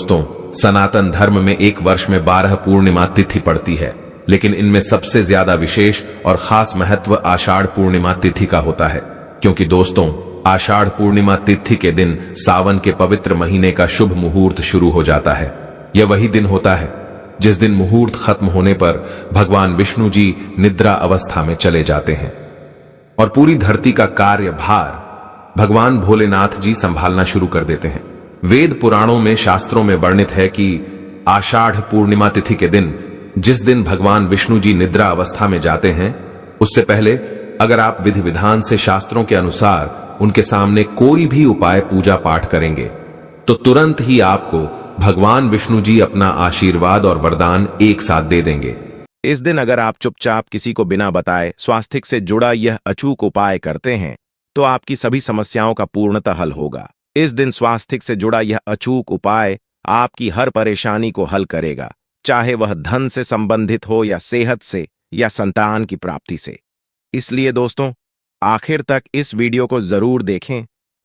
दोस्तों, सनातन धर्म में एक वर्ष में 12 पूर्णिमा तिथि पड़ती है, लेकिन इनमें सबसे ज्यादा विशेष और खास महत्व आषाढ़ पूर्णिमा तिथि का होता है। क्योंकि दोस्तों, आषाढ़ पूर्णिमा तिथि के दिन सावन के पवित्र महीने का शुभ मुहूर्त शुरू हो जाता है। यह वही दिन होता है जिस दिन मुहूर्त खत्म होने पर भगवान विष्णु जी निद्रा अवस्था में चले जाते हैं और पूरी धरती का कार्यभार भगवान भोलेनाथ जी संभालना शुरू कर देते हैं। वेद पुराणों में, शास्त्रों में वर्णित है कि आषाढ़ पूर्णिमा तिथि के दिन, जिस दिन भगवान विष्णु जी निद्रा अवस्था में जाते हैं, उससे पहले अगर आप विधि विधान से शास्त्रों के अनुसार उनके सामने कोई भी उपाय पूजा पाठ करेंगे तो तुरंत ही आपको भगवान विष्णु जी अपना आशीर्वाद और वरदान एक साथ दे देंगे। इस दिन अगर आप चुपचाप किसी को बिना बताए स्वास्तिक से जुड़ा यह अचूक उपाय करते हैं तो आपकी सभी समस्याओं का पूर्णतः हल होगा। इस दिन स्वास्तिक से जुड़ा यह अचूक उपाय आपकी हर परेशानी को हल करेगा, चाहे वह धन से संबंधित हो या सेहत से या संतान की प्राप्ति से। इसलिए दोस्तों, आखिर तक इस वीडियो को जरूर देखें।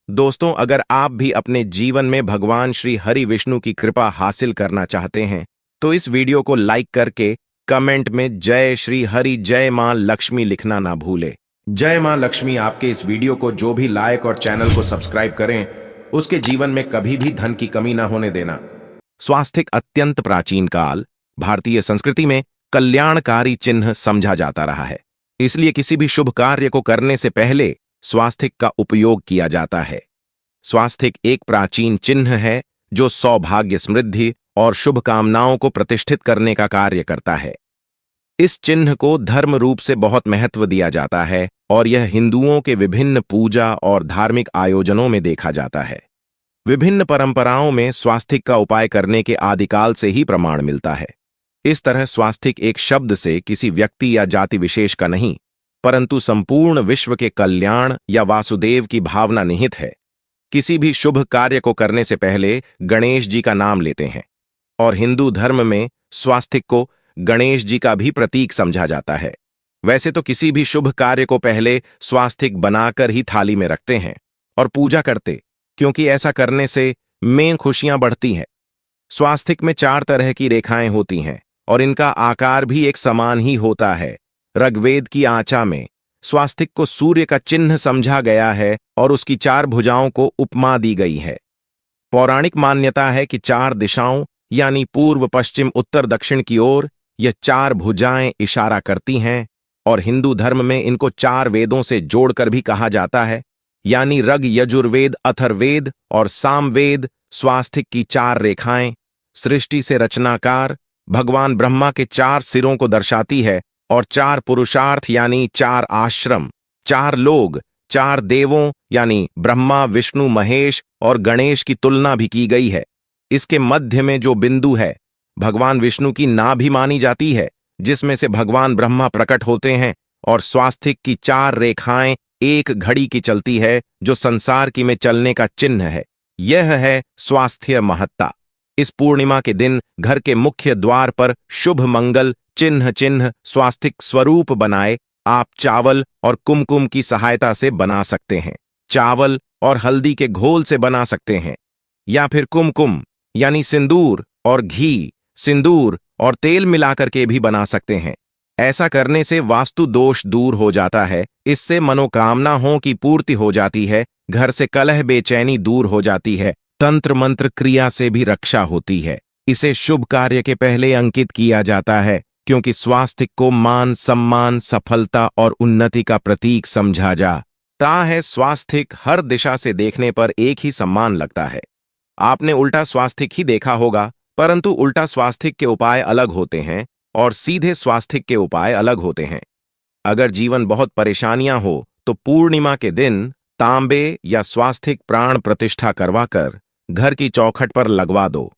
दोस्तों, अगर आप भी अपने जीवन में भगवान श्री हरि विष्णु की कृपा हासिल करना चाहते हैं तो इस वीडियो को लाइक करके कमेंट में जय श्री हरि, जय मां लक्ष्मी लिखना ना भूले। जय मां लक्ष्मी आपके इस वीडियो को जो भी लाइक और चैनल को सब्सक्राइब करें, उसके जीवन में कभी भी धन की कमी ना होने देना। स्वास्तिक अत्यंत प्राचीन काल भारतीय संस्कृति में कल्याणकारी चिन्ह समझा जाता रहा है। इसलिए किसी भी शुभ कार्य को करने से पहले स्वास्तिक का उपयोग किया जाता है। स्वास्तिक एक प्राचीन चिन्ह है जो सौभाग्य, समृद्धि और शुभ कामनाओं को प्रतिष्ठित करने का कार्य करता है। इस चिन्ह को धर्म रूप से बहुत महत्व दिया जाता है और यह हिंदुओं के विभिन्न पूजा और धार्मिक आयोजनों में देखा जाता है। विभिन्न परंपराओं में स्वास्तिक का उपाय करने के आदिकाल से ही प्रमाण मिलता है। इस तरह स्वास्तिक एक शब्द से किसी व्यक्ति या जाति विशेष का नहीं, परंतु संपूर्ण विश्व के कल्याण या वासुदेव की भावना निहित है। किसी भी शुभ कार्य को करने से पहले गणेश जी का नाम लेते हैं और हिंदू धर्म में स्वास्तिक को गणेश जी का भी प्रतीक समझा जाता है। वैसे तो किसी भी शुभ कार्य को पहले स्वास्तिक बनाकर ही थाली में रखते हैं और पूजा करते, क्योंकि ऐसा करने से में खुशियां बढ़ती हैं। स्वास्तिक में 4 तरह की रेखाएं होती हैं और इनका आकार भी एक समान ही होता है। ऋग्वेद की आचा में स्वास्तिक को सूर्य का चिन्ह समझा गया है और उसकी 4 भुजाओं को उपमा दी गई है। पौराणिक मान्यता है कि 4 दिशाओं यानी पूर्व, पश्चिम, उत्तर, दक्षिण की ओर यह 4 भुजाएं इशारा करती हैं और हिंदू धर्म में इनको 4 वेदों से जोड़कर भी कहा जाता है, यानी ऋग, यजुर्वेद, अथर्ववेद और सामवेद। स्वास्तिक की 4 रेखाएं सृष्टि से रचनाकार भगवान ब्रह्मा के 4 सिरों को दर्शाती है और 4 पुरुषार्थ यानी 4 आश्रम, 4 लोग, 4 देवों यानी ब्रह्मा, विष्णु, महेश और गणेश की तुलना भी की गई है। इसके मध्य में जो बिंदु है भगवान विष्णु की नाभि मानी जाती है, जिसमें से भगवान ब्रह्मा प्रकट होते हैं और स्वास्तिक की 4 रेखाएं एक घड़ी की चलती है जो संसार की में चलने का चिन्ह है। यह है स्वास्थ्य महत्ता। इस पूर्णिमा के दिन घर के मुख्य द्वार पर शुभ मंगल चिन्ह स्वास्तिक स्वरूप बनाए आप चावल और कुमकुम की सहायता से बना सकते हैं। चावल और हल्दी के घोल से बना सकते हैं या फिर कुमकुम यानी सिंदूर और घी, सिंदूर और तेल मिलाकर के भी बना सकते हैं। ऐसा करने से वास्तु दोष दूर हो जाता है, इससे मनोकामनाओं की पूर्ति हो जाती है, घर से कलह बेचैनी दूर हो जाती है, तंत्र मंत्र क्रिया से भी रक्षा होती है। इसे शुभ कार्य के पहले अंकित किया जाता है क्योंकि स्वास्तिक को मान, सम्मान, सफलता और उन्नति का प्रतीक समझा जाता है। स्वास्तिक हर दिशा से देखने पर एक ही समान लगता है। आपने उल्टा स्वास्तिक ही देखा होगा, परंतु उल्टा स्वास्तिक के उपाय अलग होते हैं और सीधे स्वास्तिक के उपाय अलग होते हैं। अगर जीवन बहुत परेशानियां हो तो पूर्णिमा के दिन तांबे या स्वास्तिक प्राण प्रतिष्ठा करवाकर घर की चौखट पर लगवा दो।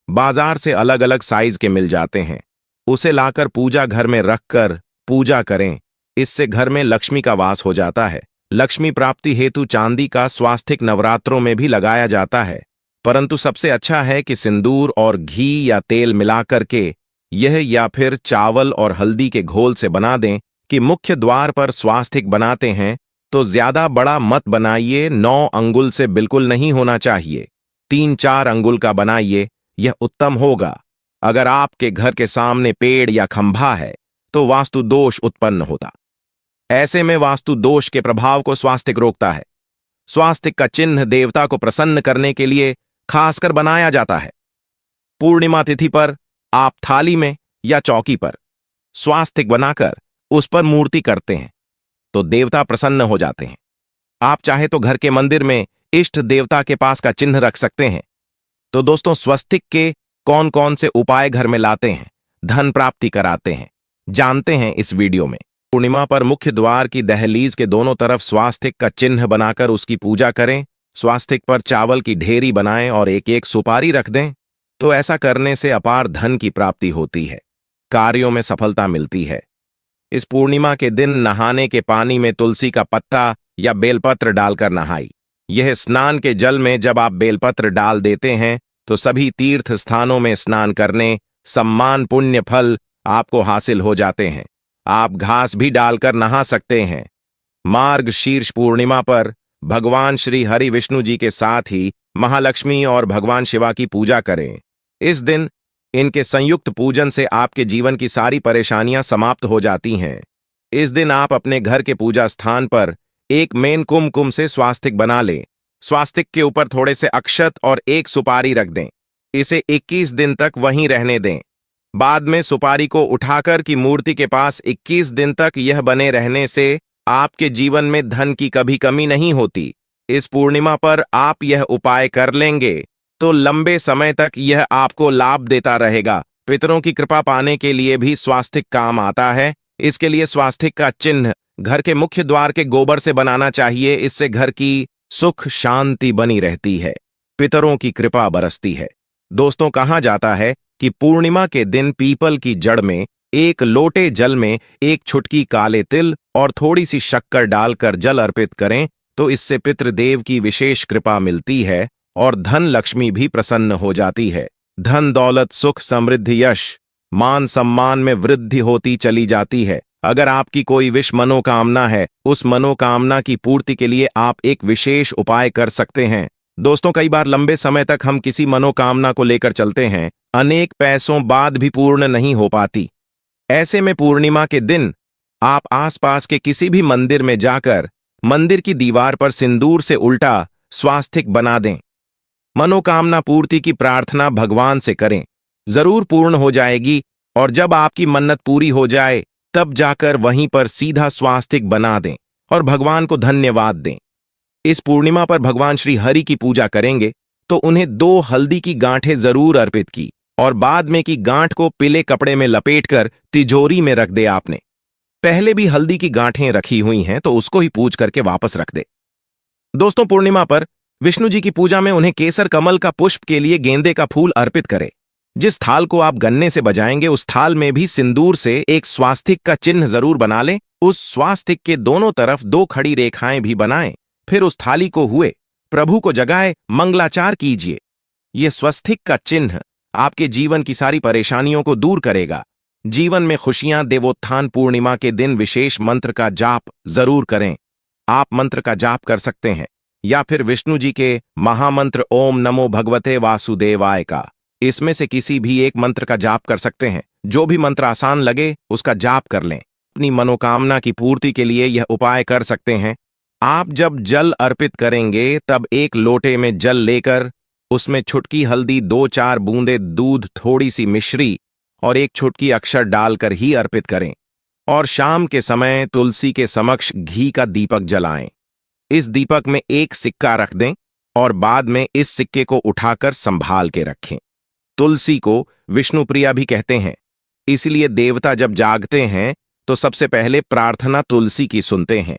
बाजार से अलग अलग साइज के मिल जाते हैं, उसे लाकर पूजा घर में रखकर पूजा करें। इससे घर में लक्ष्मी का वास हो जाता है। लक्ष्मी प्राप्ति हेतु चांदी का स्वास्तिक नवरात्रों में भी लगाया जाता है, परंतु सबसे अच्छा है कि सिंदूर और घी या तेल मिलाकर के यह या फिर चावल और हल्दी के घोल से बना दें। कि मुख्य द्वार पर स्वास्तिक बनाते हैं तो ज्यादा बड़ा मत बनाइए, 9 अंगुल से बिल्कुल नहीं होना चाहिए। 3-4 अंगुल का बनाइए, यह उत्तम होगा। अगर आपके घर के सामने पेड़ या खंभा है तो वास्तु दोष उत्पन्न होता। ऐसे में वास्तु दोष के प्रभाव को स्वास्तिक रोकता है। स्वास्तिक का चिन्ह देवता को प्रसन्न करने के लिए खासकर बनाया जाता है। पूर्णिमा तिथि पर आप थाली में या चौकी पर स्वास्तिक बनाकर उस पर मूर्ति करते हैं तो देवता प्रसन्न हो जाते हैं। आप चाहे तो घर के मंदिर में इष्ट देवता के पास का चिन्ह रख सकते हैं। तो दोस्तों, स्वस्तिक के कौन कौन से उपाय घर में लाते हैं, धन प्राप्ति कराते हैं, जानते हैं इस वीडियो में। पूर्णिमा पर मुख्य द्वार की दहलीज के दोनों तरफ स्वास्तिक का चिन्ह बनाकर उसकी पूजा करें। स्वास्तिक पर चावल की ढेरी बनाएं और एक एक सुपारी रख दें। तो ऐसा करने से अपार धन की प्राप्ति होती है, कार्यों में सफलता मिलती है। इस पूर्णिमा के दिन नहाने के पानी में तुलसी का पत्ता या बेलपत्र डालकर नहाई। यह स्नान के जल में जब आप बेलपत्र डाल देते हैं तो सभी तीर्थ स्थानों में स्नान करने सम्मान पुण्य फल आपको हासिल हो जाते हैं। आप घास भी डालकर नहा सकते हैं। मार्ग शीर्ष पूर्णिमा पर भगवान श्री हरि विष्णु जी के साथ ही महालक्ष्मी और भगवान शिवा की पूजा करें। इस दिन इनके संयुक्त पूजन से आपके जीवन की सारी परेशानियां समाप्त हो जाती हैं। इस दिन आप अपने घर के पूजा स्थान पर एक मेन कुमकुम से स्वास्तिक बना लें। स्वास्तिक के ऊपर थोड़े से अक्षत और एक सुपारी रख दें। इसे 21 दिन तक वहीं रहने दें। बाद में सुपारी को उठाकर की मूर्ति के पास 21 दिन तक यह बने रहने से आपके जीवन में धन की कभी कमी नहीं होती। इस पूर्णिमा पर आप यह उपाय कर लेंगे तो लंबे समय तक यह आपको लाभ देता रहेगा। पितरों की कृपा पाने के लिए भी स्वास्तिक काम आता है। इसके लिए स्वास्तिक का चिन्ह घर के मुख्य द्वार के गोबर से बनाना चाहिए। इससे घर की सुख शांति बनी रहती है, पितरों की कृपा बरसती है। दोस्तों, कहा जाता है कि पूर्णिमा के दिन पीपल की जड़ में एक लोटे जल में एक छुटकी काले तिल और थोड़ी सी शक्कर डालकर जल अर्पित करें तो इससे पितृदेव की विशेष कृपा मिलती है और धन लक्ष्मी भी प्रसन्न हो जाती है। धन दौलत सुख समृद्धि यश मान सम्मान में वृद्धि होती चली जाती है। अगर आपकी कोई विश मनोकामना है, उस मनोकामना की पूर्ति के लिए आप एक विशेष उपाय कर सकते हैं। दोस्तों, कई बार लंबे समय तक हम किसी मनोकामना को लेकर चलते हैं, अनेक पैसों बाद भी पूर्ण नहीं हो पाती। ऐसे में पूर्णिमा के दिन आप आसपास के किसी भी मंदिर में जाकर मंदिर की दीवार पर सिंदूर से उल्टा स्वास्तिक बना दें। मनोकामना पूर्ति की प्रार्थना भगवान से करें, जरूर पूर्ण हो जाएगी। और जब आपकी मन्नत पूरी हो जाए तब जाकर वहीं पर सीधा स्वास्तिक बना दें और भगवान को धन्यवाद दें। इस पूर्णिमा पर भगवान श्री हरि की पूजा करेंगे तो उन्हें 2 हल्दी की गांठें जरूर अर्पित की और बाद में की गांठ को पीले कपड़े में लपेटकर तिजोरी में रख दे। आपने पहले भी हल्दी की गांठें रखी हुई हैं तो उसको ही पूज करके वापस रख दे। दोस्तों, पूर्णिमा पर विष्णु जी की पूजा में उन्हें केसर कमल का पुष्प के लिए गेंदे का फूल अर्पित करें। जिस थाल को आप गन्ने से बजाएंगे उस थाल में भी सिंदूर से एक स्वास्तिक का चिन्ह जरूर बना लें। उस स्वास्तिक के दोनों तरफ 2 खड़ी रेखाएं भी बनाएं। फिर उस थाली को हुए प्रभु को जगाए मंगलाचार कीजिए। यह स्वस्तिक का चिन्ह आपके जीवन की सारी परेशानियों को दूर करेगा। जीवन में खुशियां देवोत्थान पूर्णिमा के दिन विशेष मंत्र का जाप जरूर करें। आप मंत्र का जाप कर सकते हैं या फिर विष्णु जी के महामंत्र ओम नमो भगवते वासुदेवाय का, इसमें से किसी भी एक मंत्र का जाप कर सकते हैं। जो भी मंत्र आसान लगे उसका जाप कर लें। अपनी मनोकामना की पूर्ति के लिए यह उपाय कर सकते हैं। आप जब जल अर्पित करेंगे तब एक लोटे में जल लेकर उसमें छुटकी हल्दी, 2-4 बूंदे दूध, थोड़ी सी मिश्री और एक छुटकी अक्षर डालकर ही अर्पित करें। और शाम के समय तुलसी के समक्ष घी का दीपक जलाएं। इस दीपक में एक सिक्का रख दें और बाद में इस सिक्के को उठाकर संभाल के रखें। तुलसी को विष्णुप्रिया भी कहते हैं, इसलिए देवता जब जागते हैं तो सबसे पहले प्रार्थना तुलसी की सुनते हैं।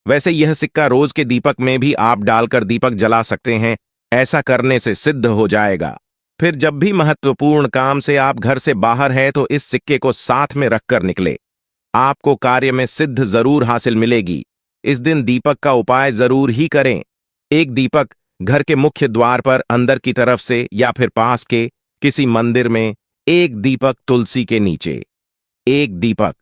वैसे यह सिक्का रोज के दीपक में भी आप डालकर दीपक जला सकते हैं। ऐसा करने से सिद्ध हो जाएगा। फिर जब भी महत्वपूर्ण काम से आप घर से बाहर है तो इस सिक्के को साथ में रखकर निकले। आपको कार्य में सिद्ध जरूर हासिल मिलेगी। इस दिन दीपक का उपाय जरूर ही करें। एक दीपक घर के मुख्य द्वार पर अंदर की तरफ से या फिर पास के किसी मंदिर में, एक दीपक तुलसी के नीचे, एक दीपक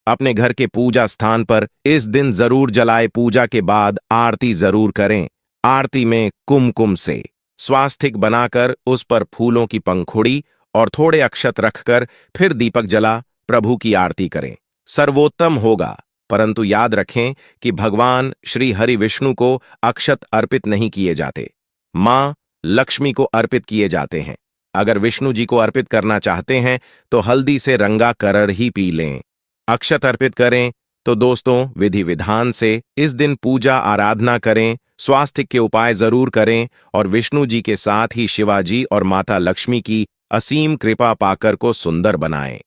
अपने घर के पूजा स्थान पर इस दिन जरूर जलाए। पूजा के बाद आरती जरूर करें। आरती में कुमकुम से स्वास्तिक बनाकर उस पर फूलों की पंखुड़ी और थोड़े अक्षत रखकर फिर दीपक जला प्रभु की आरती करें। सर्वोत्तम होगा, परंतु याद रखें कि भगवान श्री हरि विष्णु को अक्षत अर्पित नहीं किए जाते, मां लक्ष्मी को अर्पित किए जाते हैं। अगर विष्णु जी को अर्पित करना चाहते हैं तो हल्दी से रंगा करड़ ही पी लें। अक्षत अर्पित करें तो दोस्तों विधि विधान से इस दिन पूजा आराधना करें, स्वास्तिक के उपाय जरूर करें और विष्णु जी के साथ ही शिवाजी और माता लक्ष्मी की असीम कृपा पाकर को सुंदर बनाएं।